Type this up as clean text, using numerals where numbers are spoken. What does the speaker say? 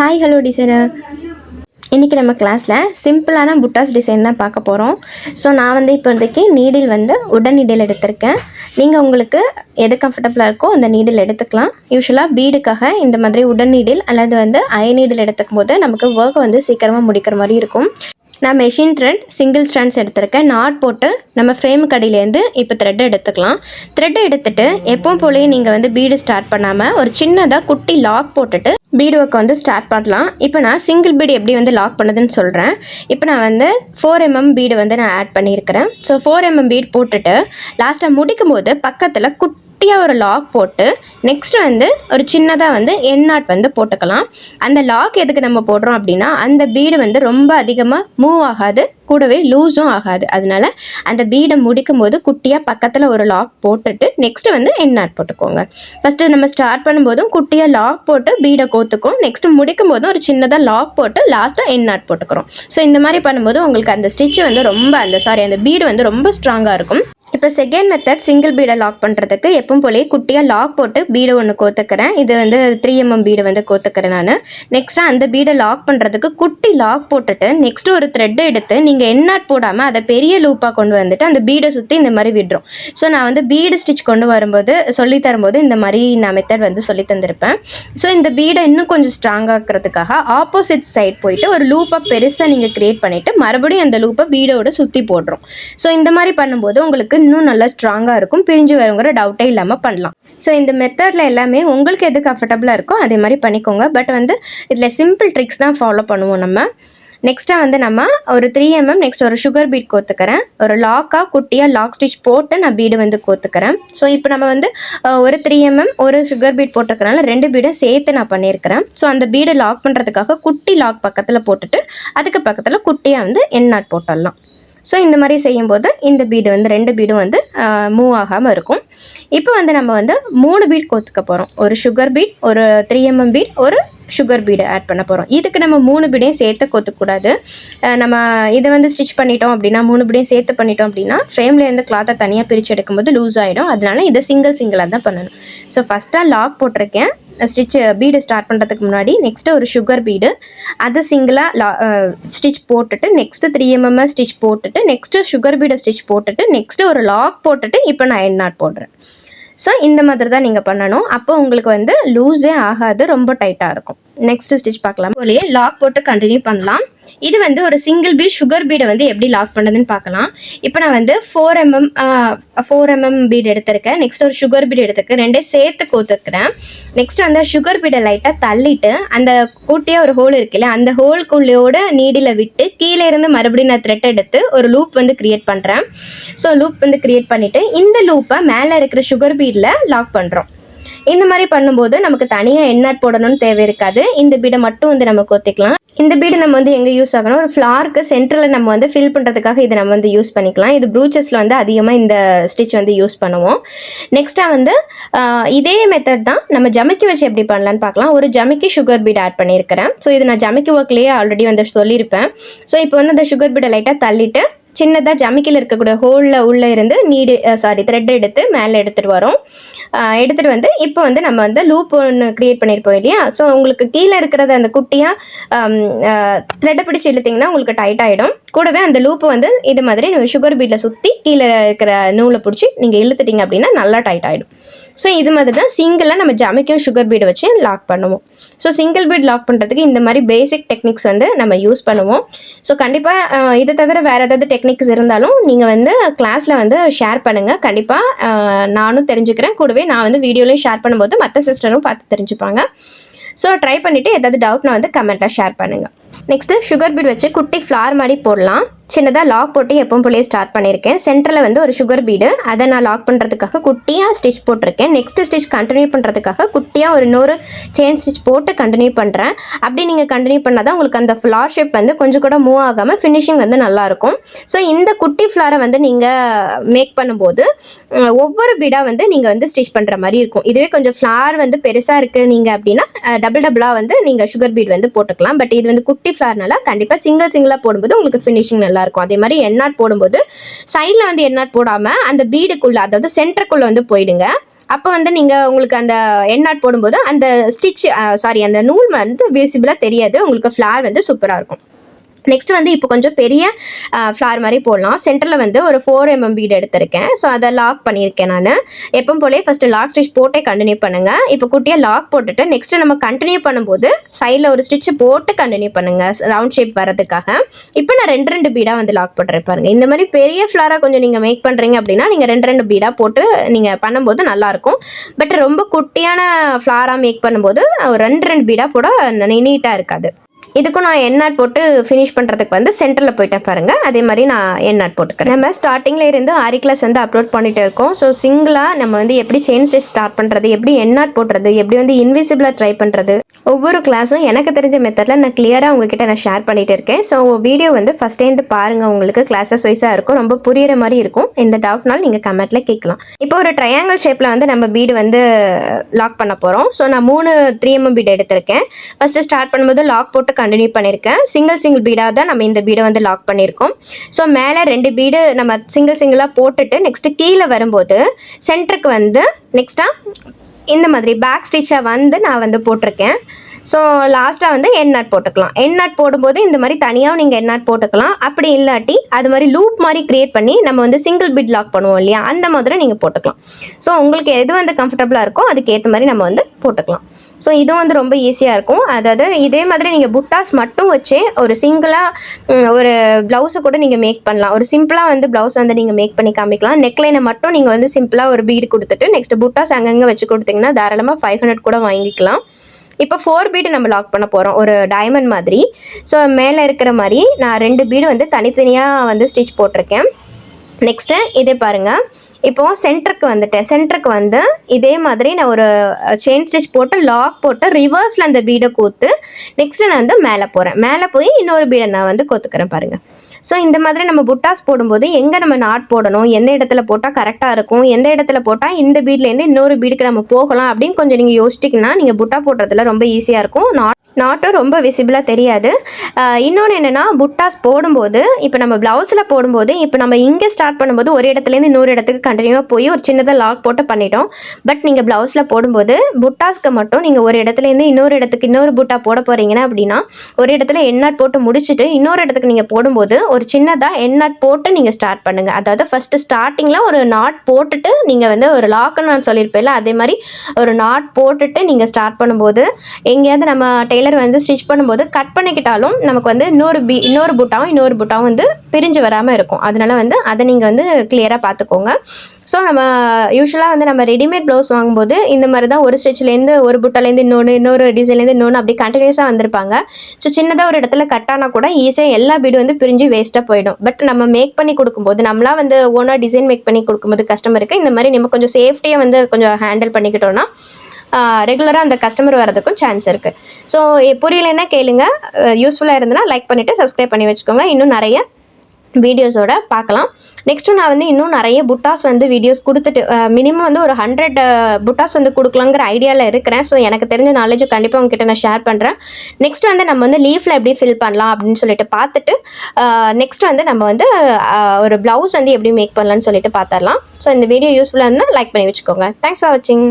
Hi hello designer. இன்றைக்கி நம்ம கிளாஸில் சிம்பிளான புட்டாஸ் டிசைன் தான் பார்க்க போகிறோம். ஸோ நான் இப்போதைக்கு நீடில் உடன் நீடில் எடுத்திருக்கேன். நீங்கள் உங்களுக்கு எது கம்ஃபர்டபுளாக இருக்கோ அந்த நீடில் எடுத்துக்கலாம். யூஸ்வலாக பீடுக்காக இந்த மாதிரி உடன் நீடில் அல்லது அயன் நீடில் எடுத்துக்கும் போது நமக்கு ஒர்க் சீக்கிரமாக முடிக்கிற மாதிரி இருக்கும். நான் மெஷின் த்ரெட் சிங்கிள் ஸ்ட்ராண்ட்ஸ் எடுத்திருக்கேன். நாட் போட்டு நம்ம ஃப்ரேம் கடையிலேருந்து இப்போ த்ரெட்டை எடுத்துக்கலாம். த்ரெட்டை எடுத்துகிட்டு எப்பவும் போலேயே நீங்கள் பீடு ஸ்டார்ட் பண்ணாமல் ஒரு சின்னதாக குட்டி லாக் போட்டுட்டு பீடு ஒர்க்கை ஸ்டார்ட் பண்ணலாம். இப்போ நான் சிங்கிள் பீடு எப்படி லாக் பண்ணுதுன்னு சொல்கிறேன். இப்போ நான் 4 mm பீடு நான் ஆட் பண்ணியிருக்கிறேன். ஸோ 4 mm பீடு போட்டுட்டு லாஸ்ட்டாக முடிக்கும் போது பக்கத்தில் குட்டியாக ஒரு லாக் போட்டு நெக்ஸ்ட்டு ஒரு சின்னதாக என் நாட் போட்டுக்கலாம். அந்த லாக் எதுக்கு நம்ம போடுறோம் அப்படின்னா அந்த பீடு ரொம்ப அதிகமாக மூவ் ஆகாது, கூடவே லூஸும் ஆகாது. அதனால அந்த பீடை முடிக்கும் போது குட்டியாக பக்கத்தில் ஒரு லாக் போட்டுட்டு நெக்ஸ்ட்டு என் நாட் போட்டுக்கோங்க. ஃபஸ்ட்டு நம்ம ஸ்டார்ட் பண்ணும்போதும் குட்டியாக லாக் போட்டு பீடை கோத்துக்கும், நெக்ஸ்ட்டு முடிக்கும் போதும் ஒரு சின்னதாக லாக் போட்டு லாஸ்ட்டாக என் நாட் போட்டுக்கிறோம். ஸோ இந்த மாதிரி பண்ணும்போது உங்களுக்கு அந்த ஸ்டிச்சு ரொம்ப அந்த பீடு ரொம்ப ஸ்ட்ராங்காக இருக்கும். இப்போ செகண்ட் மெத்தட் சிங்கிள் பீடை லாக் பண்ணுறதுக்கு எப்பவும் போலேயே குட்டியாக லாக் போட்டு பீடை ஒன்று கோத்துக்கிறேன். இது 3 mm பீடு கோத்துக்கிறேன் நான். நெக்ஸ்ட்டாக அந்த பீடை லாக் பண்ணுறதுக்கு குட்டி லாக் போட்டுட்டு நெக்ஸ்ட்டு ஒரு த்ரெட்டை எடுத்து நீங்கள் என் நாட் போடாமல் அதை பெரிய லூப்பாக கொண்டு அந்த பீடை சுற்றி இந்த மாதிரி விடுறோம். ஸோ நான் பீடு ஸ்டிச் கொண்டு வரும்போது சொல்லி தரும்போது இந்த மாதிரி நான் மெத்தட் சொல்லி தந்திருப்பேன். ஸோ இந்த பீடை இன்னும் கொஞ்சம் ஸ்ட்ராங்காகிறதுக்காக ஆப்போசிட் சைட் போயிட்டு ஒரு லூப்பாக பெருசாக நீங்கள் க்ரியேட் பண்ணிவிட்டு மறுபடியும் அந்த லூப்பை பீடோட சுற்றி போடுறோம். ஸோ இந்த மாதிரி பண்ணும்போது உங்களுக்கு இன்னும் நல்லா ஸ்ட்ராங்காக இருக்கும், பிரிஞ்சு வருங்கிற டவுட்டே இல்லாமல் பண்ணலாம். ஸோ இந்த மெத்தடில் எல்லாமே உங்களுக்கு எது கம்ஃபர்டபுளாக இருக்கோ அதே மாதிரி பண்ணிக்கோங்க. பட் இதில் சிம்பிள் ட்ரிக்ஸ் தான் ஃபாலோ பண்ணுவோம் நம்ம. நெக்ஸ்ட்டாக நம்ம ஒரு 3 mm நெக்ஸ்ட் ஒரு சுகர் பீட் கோத்துக்கிறேன். ஒரு லாக்காக குட்டியாக லாக் ஸ்டிச் போட்டு நான் பீடு கோத்துக்கிறேன். ஸோ இப்போ நம்ம ஒரு 3 mm ஒரு சுகர் பீட் போட்டிருக்கனால 2 பீடும் சேர்த்து நான் பண்ணியிருக்கிறேன். ஸோ அந்த பீடை லாக் பண்ணுறதுக்காக குட்டி லாக் பக்கத்தில் போட்டுட்டு அதுக்கு பக்கத்தில் குட்டியாக என் நாட் போட்டுடலாம். ஸோ இந்த மாதிரி செய்யும்போது இந்த பீடு 2 பீடும் மூவ் ஆகாமல் இருக்கும். இப்போ நம்ம 3 பீட் கோத்துக்க போகிறோம். ஒரு சுகர் பீட், ஒரு 3 mm பீட், ஒரு சுகர் பீடு ஆட் பண்ண போகிறோம். இதுக்கு நம்ம 3 பீடையும் சேர்த்து கோத்துக்கூடாது. நம்ம இதை ஸ்டிச் பண்ணிட்டோம் அப்படின்னா 3 பீடையும் சேர்த்து பண்ணிட்டோம் அப்படின்னா ஃப்ரேம்லேருந்து கிளாத்தை தனியாக பிரித்து எடுக்கும்போது லூஸ் ஆகிடும். அதனால இதை சிங்கிளாக தான் பண்ணணும். ஸோ ஃபஸ்ட்டாக லாக் போட்டிருக்கேன் ஸ்டிச் பீடு ஸ்டார்ட் பண்ணுறதுக்கு முன்னாடி. நெக்ஸ்ட்டு ஒரு சுகர் பீடு அதை சிங்கிளாக ஸ்டிச் போட்டுட்டு நெக்ஸ்ட்டு 3 mm ஸ்டிச் போட்டுட்டு நெக்ஸ்ட்டு சுகர் பீடை ஸ்டிச் போட்டுட்டு நெக்ஸ்ட்டு ஒரு லாக் போட்டுட்டு இப்போ நான் என் நாட் போடுறேன். ஸோ இந்த மாதிரி தான் நீங்கள் பண்ணணும். அப்போ உங்களுக்கு லூஸே ஆகாது, ரொம்ப டைட்டாக இருக்கும். நெக்ஸ்ட் ஸ்டிச் பார்க்கலாம். போலேயே லாக் போட்டு கண்டினியூ பண்ணலாம். இது ஒரு சிங்கிள் பீட் சுகர் பீடை எப்படி லாக் பண்ணுறதுன்னு பார்க்கலாம். இப்போ நான் 4 mm பீட் எடுத்திருக்கேன். நெக்ஸ்ட் ஒரு சுகர் பீட் எடுத்துருக்கேன். 2 சேர்த்து கோத்துக்கிறேன். நெக்ஸ்ட் சுகர் பீடை லைட்டாக தள்ளிட்டு அந்த கூட்டியாக ஒரு ஹோல் இருக்குல்ல அந்த ஹோல்குள்ளையோட நீடில் விட்டு கீழே இருந்து மறுபடியும் நான் த்ரெட் எடுத்து ஒரு லூப் கிரியேட் பண்ணுறேன். ஸோ லூப் கிரியேட் பண்ணிவிட்டு இந்த லூப்பை மேலே இருக்கிற சுகர் பீடில் லாக் பண்ணுறோம். இந்த மாதிரி பண்ணும்போது நமக்கு தனியாக என் நாட் போடணும்னு தேவை இருக்காது. இந்த பீடை மட்டும் நம்ம கோத்திக்கலாம். இந்த பீடு நம்ம எங்கே யூஸ் ஆகணும், ஒரு ஃப்ளாருக்கு சென்டரில் நம்ம ஃபில் பண்ணுறதுக்காக இதை நம்ம யூஸ் பண்ணிக்கலாம். இது ப்ரூச்சஸில் அதிகமாக இந்த ஸ்டிச் யூஸ் பண்ணுவோம். நெக்ஸ்ட்டாக இதே மெத்தட் தான் நம்ம ஜமிக்கி வச்சு எப்படி பண்ணலான்னு பார்க்கலாம். ஒரு ஜமிக்கி சுகர் பீட் ஆட் பண்ணியிருக்கிறேன். ஸோ இது நான் ஜமிக்கி ஒர்க்லேயே ஆல்ரெடி சொல்லியிருப்பேன். ஸோ இப்போ அந்த சுகர் பீடை லைட்டாக தள்ளிட்டு சின்னதாக ஜமிக்கில் இருக்கக்கூடிய ஹோலில் உள்ளே இருந்து த்ரெட் எடுத்து மேலே எடுத்துகிட்டு வரோம். எடுத்துகிட்டு இப்போ நம்ம லூப் ஒன்று க்ரியேட் பண்ணியிருப்போம் இல்லையா. ஸோ உங்களுக்கு கீழே இருக்கிறத அந்த குட்டியாக த்ரெட்டை பிடிச்சி இழுத்திங்கன்னா உங்களுக்கு டைட் ஆகிடும். கூடவே அந்த லூப்பு இது மாதிரி நம்ம சுகர் பீட்டில் சுற்றி கீழே இருக்கிற நூலை பிடிச்சி நீங்கள் இழுத்துட்டிங்க அப்படின்னா நல்லா டைட் ஆகிடும். ஸோ இது மாதிரி தான் சிங்கிளாக நம்ம ஜமிக்கும் சுகர் பீடை வச்சு லாக் பண்ணுவோம். ஸோ சிங்கிள் பீட் லாக் பண்ணுறதுக்கு இந்த மாதிரி பேசிக் டெக்னிக்ஸ் நம்ம யூஸ் பண்ணுவோம். ஸோ கண்டிப்பாக இதை தவிர வேறு ஏதாவது டெக்னிக்ஸ் இருந்தாலும் நீங்கள் கிளாஸில் ஷேர் பண்ணுங்கள். கண்டிப்பாக நானும் தெரிஞ்சுக்கிறேன். கூடவே நான் வீடியோலையும் ஷேர் பண்ணும்போது மற்ற சிஸ்டரும் பார்த்து தெரிஞ்சுப்பாங்க. ஸோ ட்ரை பண்ணிவிட்டு ஏதாவது டவுட்னா கமெண்ட்டில் ஷேர் பண்ணுங்கள். நெக்ஸ்ட்டு சுகர் பீட் வச்சு குட்டி ஃப்ளார் மாதிரி போடலாம். சின்னதாக லாக் போட்டு எப்பவும் போலேயே ஸ்டார்ட் பண்ணியிருக்கேன். சென்டரில் ஒரு சுகர் பீடு அதை நான் லாக் பண்ணுறதுக்காக குட்டியாக ஸ்டிச் போட்டிருக்கேன். நெக்ஸ்ட்டு ஸ்டிச் கண்டினியூ பண்ணுறதுக்காக குட்டியாக ஒரு இன்னொரு செயின் ஸ்டிச் போட்டு கண்டினியூ பண்ணுறேன். அப்படி நீங்கள் கண்டினியூ பண்ணால் தான் உங்களுக்கு அந்த ஃப்ளார் ஷேப் கொஞ்சம் கூட மூவ் ஆகாமல் ஃபினிஷிங் நல்லாயிருக்கும். ஸோ இந்த குட்டி ஃப்ளாரை நீங்கள் மேக் பண்ணும்போது ஒவ்வொரு பீடாக நீங்கள் ஸ்டிச் பண்ணுற மாதிரி இருக்கும். இதுவே கொஞ்சம் ஃப்ளார் பெருசாக இருக்குது நீங்கள் அப்படின்னா டபுளாக நீங்கள் சுகர் பீட் போட்டுக்கலாம். பட் இது குட்டி ஃப்ளார்னால கண்டிப்பாக சிங்கிளாக போடும்போது உங்களுக்கு ஃபினிஷிங் நல்லா நல்லாயிருக்கும். அதே மாதிரி எண்ணாட் போடும்போது சைடில் வந்து எண்ணாட் போடாமல் அந்த பீடுக்குள்ளே, அதாவது சென்டருக்குள்ளே வந்து போயிடுங்க. அப்போ வந்து நீங்கள் உங்களுக்கு அந்த எண்ணாட் போடும்போது அந்த ஸ்டிச் அந்த நூல் வந்து விசிபிளாக தெரியாது, உங்களுக்கு ஃப்ளார் வந்து சூப்பராக இருக்கும். நெக்ஸ்ட் வந்து இப்போ கொஞ்சம் பெரிய ஃப்ளார் மாதிரி போடலாம். சென்டரில் வந்து ஒரு 4mm பீடு எடுத்திருக்கேன். ஸோ அதை லாக் பண்ணியிருக்கேன் நான். எப்பவும் போலே ஃபஸ்ட்டு லாக் ஸ்டிச் போட்டே கண்டினியூ பண்ணுங்கள். இப்போ குட்டியாக லாக் போட்டுட்டு நெக்ஸ்ட்டு நம்ம கண்டினியூ பண்ணும்போது சைடில் ஒரு ஸ்டிச்சு போட்டு கண்டினியூ பண்ணுங்கள் ரவுண்ட் ஷேப் வரதுக்காக. இப்போ நான் 2 பீடாக வந்து லாக் போட்டுறேன் பாருங்கள். இந்த மாதிரி பெரிய ஃப்ளாராக கொஞ்சம் நீங்கள் மேக் பண்ணுறீங்க அப்படின்னா நீங்கள் 2 பீடாக போட்டு நீங்கள் பண்ணும்போது நல்லாயிருக்கும். பட் ரொம்ப குட்டியான ஃப்ளாராக மேக் பண்ணும்போது ஒரு 2 பீடாக போட நீட்டாக இருக்காது. இதுக்கும் நான் எண்ணாட் போட்டு ஃபினிஷ் பண்ணுறதுக்கு வந்து சென்டரில் போயிட்டேன் பாருங்கள். அதே மாதிரி நான் எண்ணாட் போட்டுக்கிறேன். நம்ம ஸ்டார்டிங்கில் இருந்து ஆரி கிளாஸ் வந்து அப்லோட் பண்ணிகிட்டே இருக்கோம். ஸோ சிங்கிளாக நம்ம வந்து எப்படி செயின் ஸ்டிச் ஸ்டார்ட் பண்ணுறது, எப்படி எண்ணாட் போடுறது, எப்படி வந்து இன்விசிபிளாக ட்ரை பண்ணுறது, ஒவ்வொரு கிளாஸும் எனக்கு தெரிஞ்ச மெத்தடில் நான் கிளியராக உங்ககிட்ட நான் ஷேர் பண்ணிகிட்டு இருக்கேன். ஸோ வீடியோ வந்து ஃபஸ்ட்டேருந்து பாருங்கள், உங்களுக்கு கிளாஸஸ் வைஸாக இருக்கும், ரொம்ப புரியிற மாதிரி இருக்கும். எந்த டவுட்னாலும் நீங்கள் கமெண்ட்டில் கேட்கலாம். இப்போ ஒரு ட்ரையாங்கிள் ஷேப்பில் வந்து நம்ம பீடு வந்து லாக் பண்ண போகிறோம். ஸோ நான் 3 பீடு எடுத்திருக்கேன். ஃபஸ்ட்டு ஸ்டார்ட் பண்ணும்போது லாக் போட்டு கண்டினியூ பண்ணியிருக்கேன். சிங்கிள் பீடாக தான் நம்ம இந்த பீடை வந்து லாக் பண்ணியிருக்கோம். ஸோ மேலே 2 பீடு நம்ம சிங்கிளாக போட்டுட்டு நெக்ஸ்ட்டு கீழே வரும்போது சென்டருக்கு வந்து நெக்ஸ்ட்டாக இந்த மாதிரி பேக் ஸ்டிச்சாக வந்து நான் வந்து போட்டிருக்கேன். ஸோ லாஸ்ட்டாக வந்து எண்ணாட் போட்டுக்கலாம். எண்ணாட் போடும்போது இந்த மாதிரி தனியாக நீங்கள் எண்ணாட் போட்டுக்கலாம். அப்படி இல்லாட்டி அது மாதிரி லூப் மாதிரி க்ரியேட் பண்ணி நம்ம வந்து சிங்கிள் பீட் லாக் பண்ணுவோம் இல்லையா, அந்த மாதிரி நீங்கள் போட்டுக்கலாம். ஸோ உங்களுக்கு எது வந்து கம்ஃபர்டபுளாக இருக்கோ அதுக்கேற்ற மாதிரி நம்ம வந்து போட்டுக்கலாம். ஸோ இதுவும் வந்து ரொம்ப ஈஸியாக இருக்கும். அதாவது இதே மாதிரி நீங்கள் புட்டாஸ் மட்டும் வச்சு ஒரு சிங்கிளாக ஒரு ப்ளவுஸை கூட நீங்கள் மேக் பண்ணலாம். ஒரு சிம்பிளாக வந்து ப்ளவுஸ் வந்து நீங்கள் மேக் பண்ணி காமிக்கலாம். நெக்லைனை மட்டும் நீங்கள் வந்து சிம்பிளாக ஒரு பீடு கொடுத்துட்டு நெக்ஸ்ட் புட்டாஸ் அங்கங்கே வச்சு கொடுத்தீங்கன்னா தாராளமாக 500 கூட வாங்கிக்கலாம். இப்போ 4 பீடு நம்ம லாக் பண்ண போகிறோம், ஒரு டைமண்ட் மாதிரி. ஸோ மேலே இருக்கிற மாதிரி நான் 2 பீடு வந்து தனித்தனியாக வந்து ஸ்டிச் போட்டிருக்கேன். நெக்ஸ்ட்டு இதே பாருங்கள், இப்போது சென்டருக்கு வந்து இதே மாதிரி நான் ஒரு செயின் ஸ்டிச் போட்டு லாக் போட்டு ரிவர்ஸில் அந்த பீடை கோத்து நெக்ஸ்ட்டு நான் வந்து மேலே போய் இன்னொரு பீடை நான் வந்து கோத்துக்கிறேன் பாருங்கள். ஸோ இந்த மாதிரி நம்ம புட்டாஸ் போடும்போது எங்கே நம்ம நாட் போடணும், எந்த இடத்துல போட்டால் கரெக்டாக இருக்கும், எந்த இடத்துல போட்டால் இந்த பீட்லேருந்து இன்னொரு பீடுக்கு நம்ம போகலாம் அப்படின்னு கொஞ்சம் நீங்கள் யோசிச்சிங்கன்னா நீங்கள் புட்டா போடுறதுல ரொம்ப ஈஸியாக இருக்கும். நாட்டும் ரொம்ப விசிபிளாக தெரியாது. இன்னொன்று என்னென்னா, புட்டாஸ் போடும்போது இப்போ நம்ம ப்ளவுஸில் போடும்போது இப்போ நம்ம இங்கே ஸ்டார்ட் பண்ணும்போது ஒரு இடத்துலேருந்து இன்னொரு இடத்துக்கு கண்டினியூவாக போய் ஒரு சின்னதாக லாக் போட்டு பண்ணிட்டோம். பட் நீங்கள் ப்ளவுஸில் போடும்போது புட்டாஸ்க்கு மட்டும் நீங்கள் ஒரு இடத்துலேருந்து இன்னொரு இடத்துக்கு இன்னொரு புட்டா போட போகிறீங்கன்னா அப்படின்னா ஒரு இடத்துல எண்ணாட் போட்டு முடிச்சுட்டு இன்னொரு இடத்துக்கு நீங்கள் போடும்போது ஒரு சின்னதாக எண்ணாட் போட்டு நீங்கள் ஸ்டார்ட் பண்ணுங்கள். அதாவது ஃபஸ்ட்டு ஸ்டார்டிங்கில் ஒரு நாட் போட்டுட்டு நீங்கள் வந்து ஒரு லாக்குன்னு நான் சொல்லியிருப்பேன்ல, அதே மாதிரி ஒரு நாட் போட்டுட்டு நீங்கள் ஸ்டார்ட் பண்ணும்போது எங்கேயாவது நம்ம டெய்லர் வந்து ஸ்டிச் பண்ணும்போது கட் பண்ணிக்கிட்டாலும் நமக்கு வந்து இன்னொரு புட்டாவும் வந்து பிரிஞ்சு வராமல் இருக்கும். அதனால வந்து அதை நீங்கள் வந்து கிளியராக பார்த்துக்கோங்க. ஸோ நம்ம யூஸ்வலாக வந்து நம்ம ரெடிமேட் ப்ளவுஸ் வாங்கும்போது இந்த மாதிரி தான் ஒரு ஸ்டிச்லேருந்து ஒரு புட்டாலேருந்து இன்னொரு டிசைன்லேருந்து இன்னொன்று அப்படி கண்டினியூஸாக வந்திருப்பாங்க. ஸோ சின்னதாக ஒரு இடத்துல கட் ஆனால் கூட ஈஸியாக எல்லா பீடு வந்து பிரிஞ்சு வேஸ்ட்டாக போயிடும். பட் நம்ம மேக் பண்ணி கொடுக்கும்போது நம்மளாம் வந்து ஓனாக டிசைன் மேக் பண்ணி கொடுக்கும்போது கஸ்டமருக்கு இந்த மாதிரி நம்ம கொஞ்சம் சேஃப்டியாக வந்து கொஞ்சம் ஹேண்டில் பண்ணிக்கிட்டோன்னா ரெகுலராக அந்த கஸ்டமர் வரதுக்கும் சான்ஸ் இருக்குது. ஸோ புரியலைன்னா கேளுங்க. யூஸ்ஃபுல்லாக இருந்ததுன்னா லைக் பண்ணிவிட்டு சப்ஸ்கிரைப் பண்ணி வச்சுக்கோங்க. இன்னும் நிறைய வீடியோஸோட பார்க்கலாம். நெக்ஸ்ட்டு நான் வந்து இன்னும் நிறைய புட்டாஸ் வந்து வீடியோஸ் கொடுத்துட்டு மினிமம் வந்து ஒரு 100 புட்டாஸ் வந்து கொடுக்கலாங்கிற ஐடியாவில் இருக்கிறேன். ஸோ எனக்கு தெரிஞ்ச நாலேஜும் கண்டிப்பாக உங்ககிட்ட நான் ஷேர் பண்ணுறேன். நெக்ஸ்ட் வந்து நம்ம வந்து லீஃபில் எப்படி ஃபில் பண்ணலாம் அப்படின்னு சொல்லிட்டு பார்த்துட்டு நெக்ஸ்ட் வந்து நம்ம வந்து ஒரு ப்ளவுஸ் வந்து எப்படி மேக் பண்ணலான்னு சொல்லிட்டு பார்த்துடலாம். ஸோ இந்த வீடியோ யூஸ்ஃபுல்லாக இருந்தால் லைக் பண்ணி வச்சுக்கோங்க. தேங்க்ஸ் ஃபார் வாட்சிங்.